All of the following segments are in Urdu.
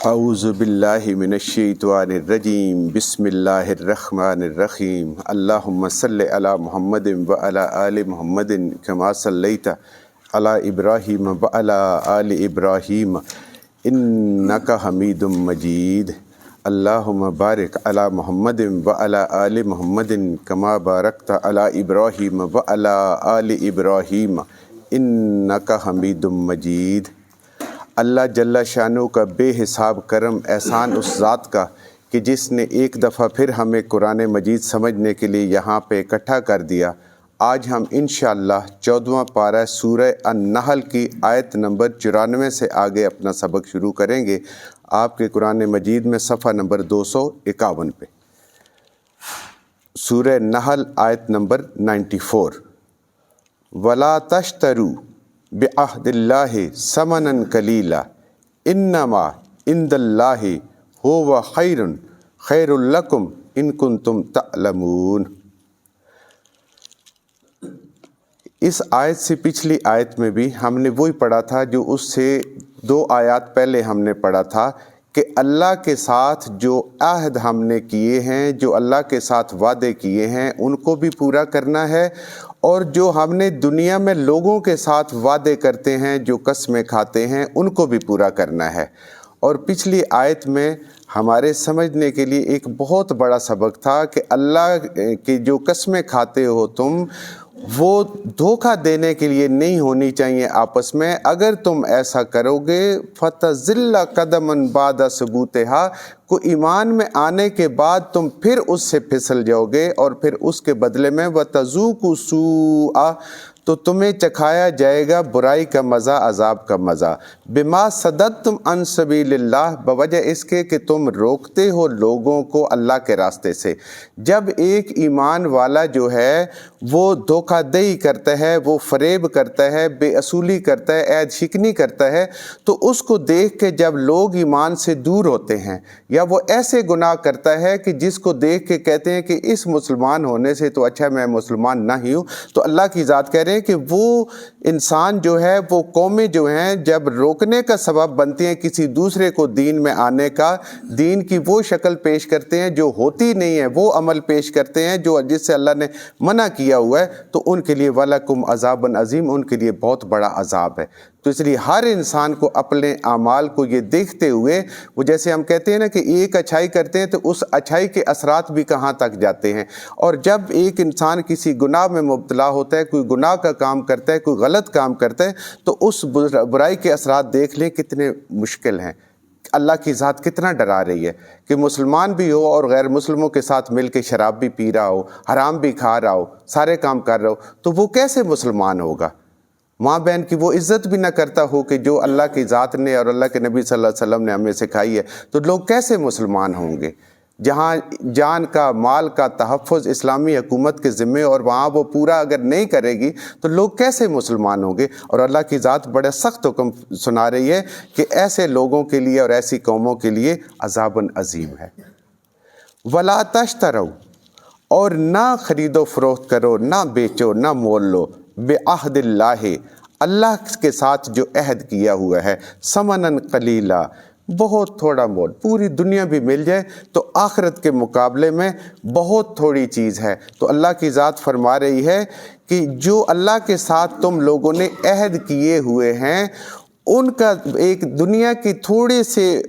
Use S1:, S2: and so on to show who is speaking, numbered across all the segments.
S1: اعوذ باللہ من الشیطان الرجیم بسم اللہ الرحمن الرحیم اللہم صلی علی محمد وعلی آل محمد کما صلیت علی ابراہیم وعلی آل ابراہیم انک حمید مجید اللہم بارک علی محمد وعلی آل محمد کما بارکت علی ابراہیم وعلی آل ابراہیم انک حمید مجید۔ اللہ جل شانہ کا بے حساب کرم احسان اس ذات کا کہ جس نے ایک دفعہ پھر ہمیں قرآن مجید سمجھنے کے لیے یہاں پہ اکٹھا کر دیا۔ آج ہم انشاءاللہ 14واں پارہ سورہ النحل کی آیت نمبر 94 سے آگے اپنا سبق شروع کریں گے، آپ کے قرآن مجید میں صفحہ نمبر 251 پہ۔ سورہ نحل آیت نمبر 94۔ وَلَا تَشْتَرُوا بِعَهْدِ اللَّهِ ثَمَنًا قَلِيلًا إِنَّمَا عِندَ اللَّهِ هُوَ خَيْرٌ لَكُمْ إِن كُنتُمْ تَعْلَمُونَ۔ اس آیت سے پچھلی آیت میں بھی ہم نے وہی پڑھا تھا جو اس سے 2 آیات پہلے ہم نے پڑھا تھا کہ اللہ کے ساتھ جو عہد ہم نے کیے ہیں، جو اللہ کے ساتھ وعدے کیے ہیں، ان کو بھی پورا کرنا ہے، اور جو ہم نے دنیا میں لوگوں کے ساتھ وعدے کرتے ہیں، جو قسمیں کھاتے ہیں، ان کو بھی پورا کرنا ہے۔ اور پچھلی آیت میں ہمارے سمجھنے کے لیے ایک بہت بڑا سبق تھا کہ اللہ کی جو قسمیں کھاتے ہو تم، وہ دھوکہ دینے کے لیے نہیں ہونی چاہیے آپس میں۔ اگر تم ایسا کرو گے فَتَزِلَّ قَدَمًا بَعْدَ ثُبُوتِهَا، کو ایمان میں آنے کے بعد تم پھر اس سے پھسل جاؤ گے، اور پھر اس کے بدلے میں وَتَذُوقُوا السُّوءَ، تو تمہیں چکھایا جائے گا برائی کا مزہ، عذاب کا مزہ۔ بِمَا صَدَدتُّمْ عَن سَبِيلِ اللَّهِ، بوجہ اس کے کہ تم روکتے ہو لوگوں کو اللہ کے راستے سے۔ جب ایک ایمان والا جو ہے وہ دھوکہ دہی کرتا ہے، وہ فریب کرتا ہے، بے اصولی کرتا ہے، عہد شکنی کرتا ہے، تو اس کو دیکھ کے جب لوگ ایمان سے دور ہوتے ہیں، یا وہ ایسے گناہ کرتا ہے کہ جس کو دیکھ کے کہتے ہیں کہ اس مسلمان ہونے سے تو اچھا میں مسلمان نہ ہی ہوں، تو اللہ کی ذات کہہ رہے ہیں کہ وہ انسان جو ہے، وہ قومیں جو ہیں، جب روکنے کا سبب بنتی ہیں کسی دوسرے کو دین میں آنے کا، دین کی وہ شکل پیش کرتے ہیں جو ہوتی نہیں ہے، وہ عمل پیش کرتے ہیں جو جس سے اللہ نے منع کیا ہوا ہے، تو ان کے لیے وَلَكُمْ عَذَابٌ عَظِيمٌ، ان کے لیے بہت بڑا عذاب ہے۔ تو اس لیے ہر انسان کو اپنے اعمال کو یہ دیکھتے ہوئے، وہ جیسے ہم کہتے ہیں نا کہ ایک اچھائی کرتے ہیں تو اس اچھائی کے اثرات بھی کہاں تک جاتے ہیں، اور جب ایک انسان کسی گناہ میں مبتلا ہوتا ہے، کوئی گناہ کا کام کرتا ہے، کوئی غلط کام کرتا ہے، تو اس برائی کے اثرات دیکھ لیں کتنے مشکل ہیں۔ اللہ کی ذات کتنا ڈرا رہی ہے کہ مسلمان بھی ہو اور غیر مسلموں کے ساتھ مل کے شراب بھی پی رہا ہو، حرام بھی کھا رہا ہو، سارے کام کر رہا ہو، تو وہ کیسے مسلمان ہوگا؟ ماں بہن کی وہ عزت بھی نہ کرتا ہو کہ جو اللہ کی ذات نے اور اللہ کے نبی صلی اللہ علیہ وسلم نے ہمیں سکھائی ہے، تو لوگ کیسے مسلمان ہوں گے؟ جہاں جان کا، مال کا تحفظ اسلامی حکومت کے ذمے، اور وہاں وہ پورا اگر نہیں کرے گی تو لوگ کیسے مسلمان ہوں گے؟ اور اللہ کی ذات بڑا سخت حکم سنا رہی ہے کہ ایسے لوگوں کے لیے اور ایسی قوموں کے لیے عذاب عظیم ہے۔ وَلَا تَشْتَرُوا، اور نہ خرید و فروخت کرو، نہ بیچو، نہ مول لو، بِعَهْدِ اللَّهِ، اللہ کے ساتھ جو عہد کیا ہوا ہے، ثَمَنًا قَلِيلًا، بہت تھوڑا مول، پوری دنیا بھی مل جائے تو آخرت کے مقابلے میں بہت تھوڑی چیز ہے۔ تو اللہ کی ذات فرما رہی ہے کہ جو اللہ کے ساتھ تم لوگوں نے عہد کیے ہوئے ہیں، ان کا ایک دنیا کی تھوڑے سے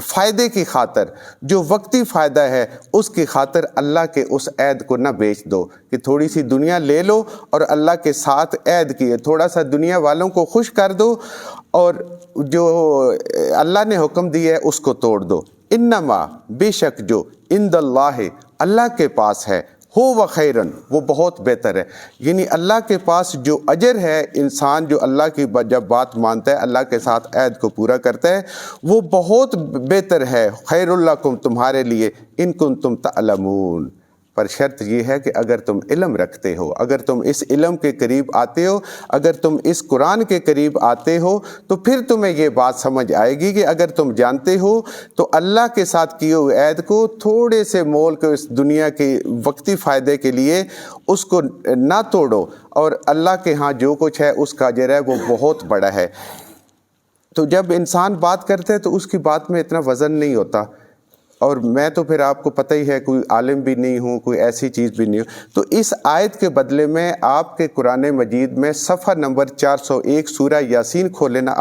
S1: فائدے کی خاطر، جو وقتی فائدہ ہے، اس کی خاطر اللہ کے اس عہد کو نہ بیچ دو کہ تھوڑی سی دنیا لے لو اور اللہ کے ساتھ عہد کیے، تھوڑا سا دنیا والوں کو خوش کر دو اور جو اللہ نے حکم دیا ہے اس کو توڑ دو۔ انما، بے شک جو عند اللہ، اللہ کے پاس ہے، ہو خیرن، وہ بہت بہتر ہے۔ یعنی اللہ کے پاس جو اجر ہے، انسان جو اللہ کی جب بات مانتا ہے، اللہ کے ساتھ عہد کو پورا کرتا ہے، وہ بہت بہتر ہے، خیر لکم، تمہارے لیے، ان کنتم تعلمون، پر شرط یہ ہے کہ اگر تم علم رکھتے ہو، اگر تم اس علم کے قریب آتے ہو، اگر تم اس قرآن کے قریب آتے ہو، تو پھر تمہیں یہ بات سمجھ آئے گی کہ اگر تم جانتے ہو تو اللہ کے ساتھ کیے ہوئے عہد کو تھوڑے سے مول کو اس دنیا کے وقتی فائدے کے لیے اس کو نہ توڑو، اور اللہ کے ہاں جو کچھ ہے اس کا اجر ہے وہ بہت بڑا ہے۔ تو جب انسان بات کرتے ہیں تو اس کی بات میں اتنا وزن نہیں ہوتا، اور میں تو پھر آپ کو پتہ ہی ہے کوئی عالم بھی نہیں ہوں، کوئی ایسی چیز بھی نہیں ہوں۔ تو اس آیت کے بدلے میں آپ کے قرآن مجید میں صفحہ نمبر 401 سورہ یاسین کھولیں نا،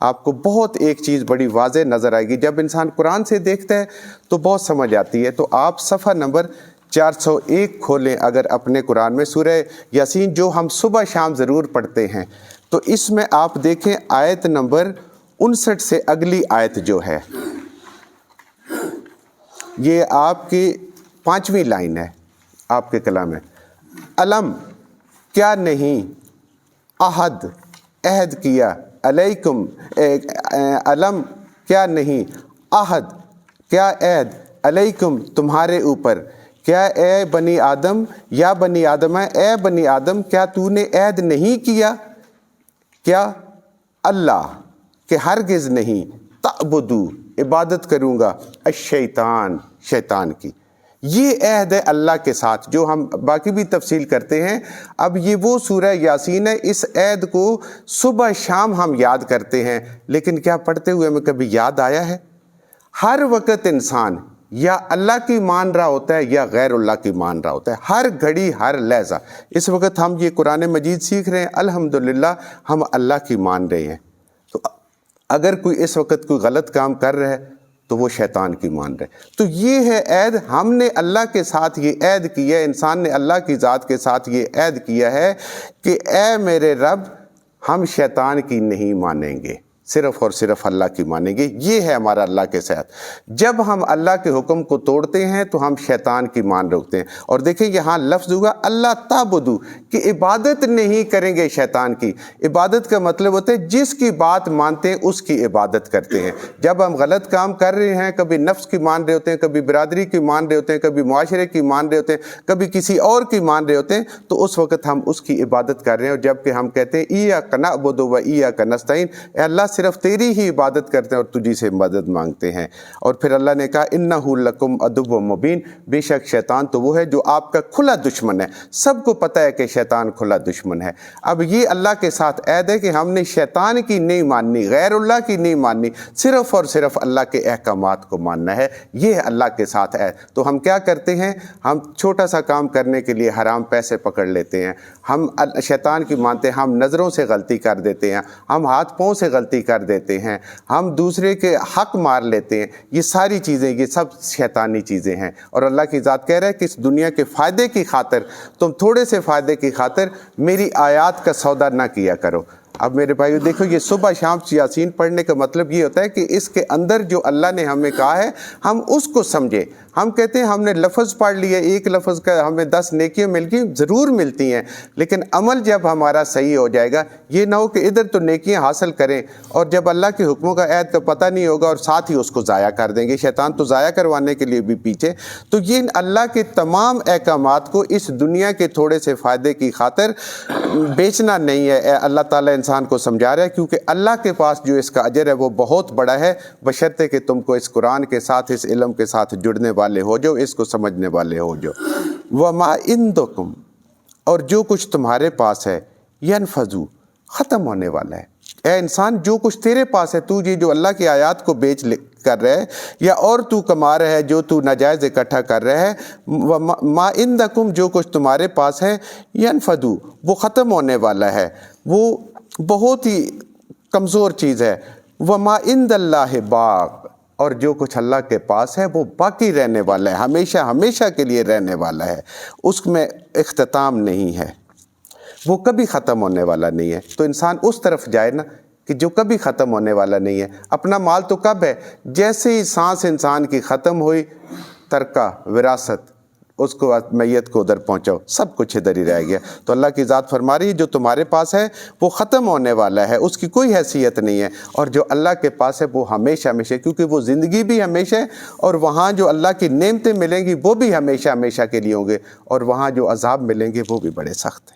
S1: آپ کو بہت ایک چیز بڑی واضح نظر آئے گی۔ جب انسان قرآن سے دیکھتا ہے تو بہت سمجھ آتی ہے۔ تو آپ صفحہ نمبر 401 کھولیں اگر اپنے قرآن میں، سورہ یاسین جو ہم صبح شام ضرور پڑھتے ہیں، تو اس میں آپ دیکھیں آیت نمبر 59 سے اگلی آیت جو ہے، یہ آپ کی 5ویں لائن ہے آپ کے کلام میں۔ علم کیا نہیں عہد کیا علیکم، علم کیا نہیں عہد، کیا عہد علیکم تمہارے اوپر، کیا اے بنی آدم، یا بنی آدم ہے، اے بنی آدم کیا تو نے عہد نہیں کیا، کیا اللہ کہ ہرگز نہیں، تعبدو عبادت کروں گا، الشیطان شیطان کی۔ یہ عہد ہے اللہ کے ساتھ جو ہم باقی بھی تفصیل کرتے ہیں۔ اب یہ وہ سورہ یاسین ہے، اس عہد کو صبح شام ہم یاد کرتے ہیں، لیکن کیا پڑھتے ہوئے ہمیں کبھی یاد آیا ہے؟ ہر وقت انسان یا اللہ کی مان رہا ہوتا ہے یا غیر اللہ کی مان رہا ہوتا ہے، ہر گھڑی ہر لحظہ۔ اس وقت ہم یہ قرآن مجید سیکھ رہے ہیں، الحمدللہ ہم اللہ کی مان رہے ہیں۔ تو اگر کوئی اس وقت کوئی غلط کام کر رہا ہے تو وہ شیطان کی مان رہے۔ تو یہ ہے عہد، ہم نے اللہ کے ساتھ یہ عہد کیا ہے، انسان نے اللہ کی ذات کے ساتھ یہ عہد کیا ہے کہ اے میرے رب ہم شیطان کی نہیں مانیں گے، صرف اور صرف اللہ کی مانیں گے۔ یہ ہے ہمارا اللہ کے ساتھ۔ جب ہم اللہ کے حکم کو توڑتے ہیں تو ہم شیطان کی مان رکھتے ہیں۔ اور دیکھیں یہاں لفظ ہوگا اللہ تعبدو، کہ عبادت نہیں کریں گے شیطان کی۔ عبادت کا مطلب ہوتا ہے جس کی بات مانتے ہیں اس کی عبادت کرتے ہیں۔ جب ہم غلط کام کر رہے ہیں، کبھی نفس کی مان رہے ہوتے ہیں، کبھی برادری کی مان رہے ہوتے ہیں، کبھی معاشرے کی مان رہے ہوتے ہیں، کبھی کسی اور کی مان رہے ہوتے ہیں، تو اس وقت ہم اس کی عبادت کر رہے ہیں۔ اور جب کہ ہم کہتے ہیں ایاک نعبد و ایاک نستعین، اے اللہ صرف تیری ہی عبادت کرتے ہیں اور تجھی سے مدد مانگتے ہیں۔ اور پھر اللہ نے کہا انہ لکم عدو مبین، بے شک شیطان تو وہ ہے جو آپ کا کھلا دشمن ہے۔ سب کو پتہ ہے کہ شیطان کھلا دشمن ہے۔ اب یہ اللہ کے ساتھ عہد ہے کہ ہم نے شیطان کی نہیں ماننی، غیر اللہ کی نہیں ماننی، صرف اور صرف اللہ کے احکامات کو ماننا ہے۔ یہ ہے اللہ کے ساتھ عہد۔ تو ہم کیا کرتے ہیں؟ ہم چھوٹا سا کام کرنے کے لیے حرام پیسے پکڑ لیتے ہیں، ہم شیطان کی مانتے ہیں، ہم نظروں سے غلطی کر دیتے ہیں، ہم ہاتھ پاؤں سے غلطی کر دیتے ہیں، ہم دوسرے کے حق مار لیتے ہیں۔ یہ ساری چیزیں، یہ سب شیطانی چیزیں ہیں۔ اور اللہ کی ذات کہہ رہا ہے کہ اس دنیا کے فائدے کی خاطر، تم تھوڑے سے فائدے کی خاطر میری آیات کا سودا نہ کیا کرو۔ اب میرے بھائیو دیکھو، یہ صبح شام یاسین پڑھنے کا مطلب یہ ہوتا ہے کہ اس کے اندر جو اللہ نے ہمیں کہا ہے ہم اس کو سمجھیں۔ ہم کہتے ہیں ہم نے لفظ پڑھ لیا، ایک لفظ کا ہمیں 10 نیکیاں مل گئی، ضرور ملتی ہیں، لیکن عمل جب ہمارا صحیح ہو جائے گا، یہ نہ ہو کہ ادھر تو نیکیاں حاصل کریں اور جب اللہ کے حکموں کا عہد کا پتہ نہیں ہوگا اور ساتھ ہی اس کو ضائع کر دیں گے۔ شیطان تو ضائع کروانے کے لیے بھی پیچھے۔ تو یہ اللہ کے تمام احکامات کو اس دنیا کے تھوڑے سے فائدے کی خاطر بیچنا نہیں ہے۔ اللہ تعالیٰ انسان کو سمجھا رہا ہے، کیونکہ اللہ کے پاس جو اس کا اجر ہے وہ بہت بڑا ہے، بشرطے کہ تم کو اس قرآن کے ساتھ، اس علم کے ساتھ جڑنے والے ہو جو، اس کو سمجھنے والے ہو جو۔ وَمَا عِندَكُمْ، اور جو کچھ تمہارے پاس ہے، يَنْفَذُ، ختم ہونے والا ہے۔ اے انسان جو کچھ تیرے پاس ہے، تو یہ جو اللہ کی آیات کو بیچ کر رہا ہے یا اور تو کما رہا ہے، جو تو ناجائز اکٹھا کر رہا ہے، ما عندکم، جو کچھ تمہارے پاس ہے، ينفدو، وہ ختم ہونے والا ہے، وہ بہت ہی کمزور چیز ہے۔ وما عند اللہ باق، اور جو کچھ اللہ کے پاس ہے وہ باقی رہنے والا ہے، ہمیشہ ہمیشہ کے لیے رہنے والا ہے، اس میں اختتام نہیں ہے، وہ کبھی ختم ہونے والا نہیں ہے۔ تو انسان اس طرف جائے نا کہ جو کبھی ختم ہونے والا نہیں ہے۔ اپنا مال تو کب ہے؟ جیسے ہی سانس انسان کی ختم ہوئی، ترکہ وراثت، اس کو میت کو ادھر پہنچاؤ، سب کچھ ادھر ہی رہ گیا۔ تو اللہ کی ذات فرما رہی ہے جو تمہارے پاس ہے وہ ختم ہونے والا ہے، اس کی کوئی حیثیت نہیں ہے، اور جو اللہ کے پاس ہے وہ ہمیشہ ہمیشہ، کیونکہ وہ زندگی بھی ہمیشہ ہے، اور وہاں جو اللہ کی نعمتیں ملیں گی وہ بھی ہمیشہ ہمیشہ کے لیے ہوں گے، اور وہاں جو عذاب ملیں گے وہ بھی بڑے سخت ہیں۔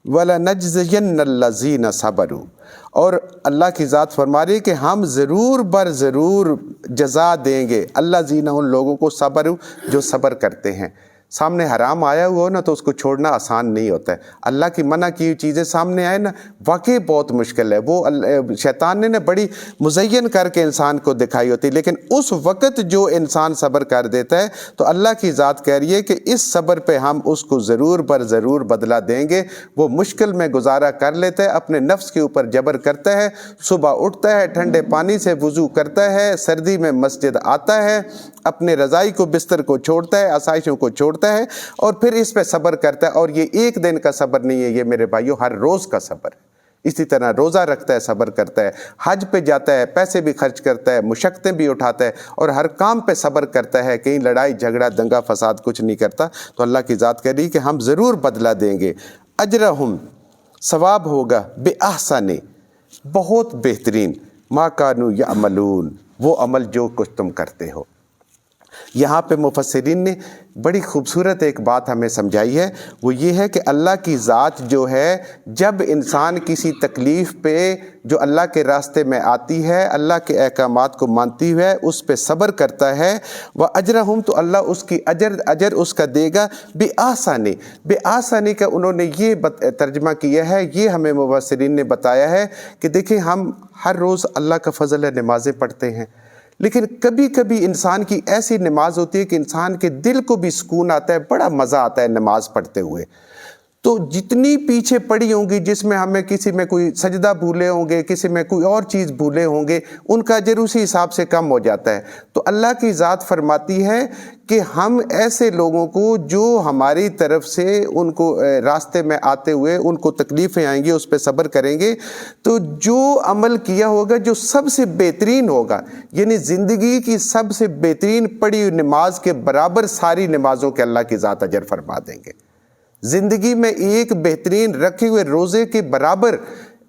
S1: وَلَنَجْزِيَنَّ الَّذِينَ صَبَرُوا، اور اللہ کی ذات فرما رہی ہے کہ ہم ضرور بر ضرور جزا دیں گے، الذین، ان لوگوں کو، صبروا، جو صبر کرتے ہیں۔ سامنے حرام آیا ہوا ہو نا تو اس کو چھوڑنا آسان نہیں ہوتا ہے. اللہ کی منع کی ہوئی چیزیں سامنے آئے نا واقعی بہت مشکل ہے. وہ شیطان نے بڑی مزین کر کے انسان کو دکھائی ہوتی ہے، لیکن اس وقت جو انسان صبر کر دیتا ہے تو اللہ کی ذات کہہ رہی ہے کہ اس صبر پہ ہم اس کو ضرور بر ضرور بدلہ دیں گے. وہ مشکل میں گزارا کر لیتا ہے، اپنے نفس کے اوپر جبر کرتا ہے، صبح اٹھتا ہے، ٹھنڈے پانی سے وضو کرتا ہے، سردی میں مسجد آتا ہے، اپنے رضائی کو بستر کو چھوڑتا ہے، آسائشوں کو چھوڑتا ہے، اور پھر اس پہ صبر کرتا ہے. اور یہ ایک دن کا صبر نہیں ہے، یہ میرے بھائیوں ہر روز کا صبر ہے. اسی طرح روزہ رکھتا ہے، صبر کرتا ہے، حج پہ جاتا ہے، پیسے بھی خرچ کرتا ہے، مشقتیں بھی اٹھاتا ہے، اور ہر کام پہ صبر کرتا ہے، کہیں لڑائی جھگڑا دنگا فساد کچھ نہیں کرتا. تو اللہ کی ذات کہہ رہی کہ ہم ضرور بدلہ دیں گے. اجرہم ثواب ہوگا بے احسن بہت بہترین ما کانوا یعملون وہ عمل جو کچھ تم کرتے ہو. یہاں پہ مفسرین نے بڑی خوبصورت ایک بات ہمیں سمجھائی ہے، وہ یہ ہے کہ اللہ کی ذات جو ہے جب انسان کسی تکلیف پہ جو اللہ کے راستے میں آتی ہے، اللہ کے احکامات کو مانتی ہے، اس پہ صبر کرتا ہے، وَأَجْرَهُمْ تو اللہ اس کی اجر اس کا دے گا بے آسانی. بے آسانی کا انہوں نے یہ ترجمہ کیا ہے، یہ ہمیں مفسرین نے بتایا ہے کہ دیکھیں ہم ہر روز اللہ کا فضل ہے نمازیں پڑھتے ہیں، لیکن کبھی کبھی انسان کی ایسی نماز ہوتی ہے کہ انسان کے دل کو بھی سکون آتا ہے، بڑا مزہ آتا ہے نماز پڑھتے ہوئے. تو جتنی پیچھے پڑی ہوں گی، جس میں ہمیں کسی میں کوئی سجدہ بھولے ہوں گے، کسی میں کوئی اور چیز بھولے ہوں گے، ان کا اجر اسی حساب سے کم ہو جاتا ہے. تو اللہ کی ذات فرماتی ہے کہ ہم ایسے لوگوں کو جو ہماری طرف سے ان کو راستے میں آتے ہوئے ان کو تکلیفیں آئیں گی، اس پہ صبر کریں گے، تو جو عمل کیا ہوگا جو سب سے بہترین ہوگا، یعنی زندگی کی سب سے بہترین پڑھی ہوئی نماز کے برابر ساری نمازوں کے اللہ کی ذات اجر فرما دیں گے. زندگی میں ایک بہترین رکھے ہوئے روزے کے برابر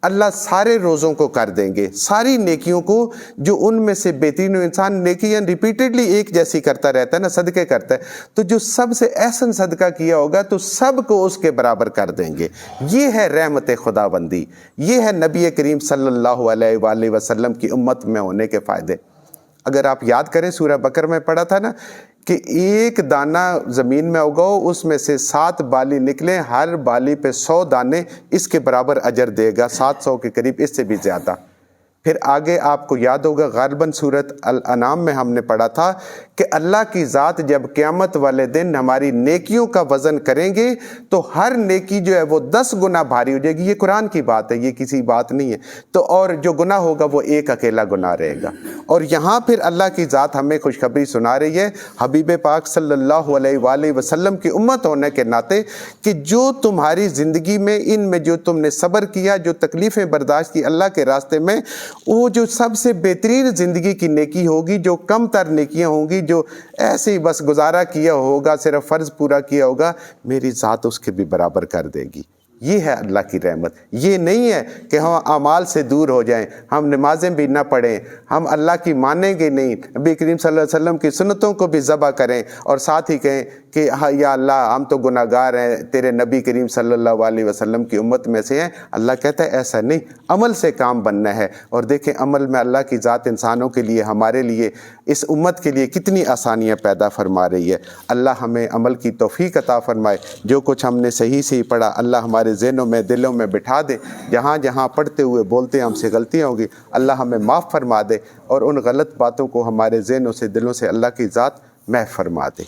S1: اللہ سارے روزوں کو کر دیں گے، ساری نیکیوں کو جو ان میں سے بہترین. انسان نیکیاں ریپیٹڈلی ایک جیسی کرتا رہتا ہے نا، صدقے کرتا ہے، تو جو سب سے احسن صدقہ کیا ہوگا تو سب کو اس کے برابر کر دیں گے. یہ ہے رحمت خداوندی، یہ ہے نبی کریم صلی اللہ علیہ وآلہ وسلم کی امت میں ہونے کے فائدے. اگر آپ یاد کریں سورہ بقرہ میں پڑھا تھا نا کہ ایک دانہ زمین میں اگاؤ، اس میں سے 7 بالی نکلیں، ہر بالی پہ 100 دانے، اس کے برابر اجر دے گا، 700 کے قریب، اس سے بھی زیادہ. پھر آگے آپ کو یاد ہوگا غالباً سورۃ الانعام میں ہم نے پڑھا تھا کہ اللہ کی ذات جب قیامت والے دن ہماری نیکیوں کا وزن کریں گے تو ہر نیکی جو ہے وہ 10 گنا بھاری ہو جائے گی. یہ قرآن کی بات ہے، یہ کسی بات نہیں ہے. تو اور جو گناہ ہوگا وہ ایک اکیلا گناہ رہے گا. اور یہاں پھر اللہ کی ذات ہمیں خوشخبری سنا رہی ہے حبیب پاک صلی اللہ علیہ وآلہ وسلم کی امت ہونے کے ناطے کہ جو تمہاری زندگی میں ان میں جو تم نے صبر کیا، جو تکلیفیں برداشت کی اللہ کے راستے میں، وہ جو سب سے بہترین زندگی کی نیکی ہوگی، جو کم تر نیکیاں ہوں گی، جو ایسے ہی بس گزارا کیا ہوگا، صرف فرض پورا کیا ہوگا، میری ذات اس کے بھی برابر کر دے گی. یہ ہے اللہ کی رحمت. یہ نہیں ہے کہ ہم اعمال سے دور ہو جائیں، ہم نمازیں بھی نہ پڑھیں، ہم اللہ کی مانیں گے نہیں، نبی کریم صلی اللہ علیہ وسلم کی سنتوں کو بھی ذبح کریں اور ساتھ ہی کہیں کہ یا اللہ ہم تو گناہ گار ہیں، تیرے نبی کریم صلی اللہ علیہ وسلم کی امت میں سے ہیں. اللہ کہتا ہے ایسا نہیں، عمل سے کام بننا ہے. اور دیکھیں عمل میں اللہ کی ذات انسانوں کے لیے، ہمارے لیے، اس امت کے لیے کتنی آسانیاں پیدا فرما رہی ہے. اللہ ہمیں عمل کی توفیق عطا فرمائے. جو کچھ ہم نے صحیح سے ہی پڑھا اللہ ہمارے ذہنوں میں، دلوں میں بٹھا دے. جہاں جہاں پڑھتے ہوئے بولتے ہم سے غلطیاں ہوگی اللہ ہمیں معاف فرما دے، اور ان غلط باتوں کو ہمارے ذہنوں سے، دلوں سے اللہ کی ذات محو فرما دے.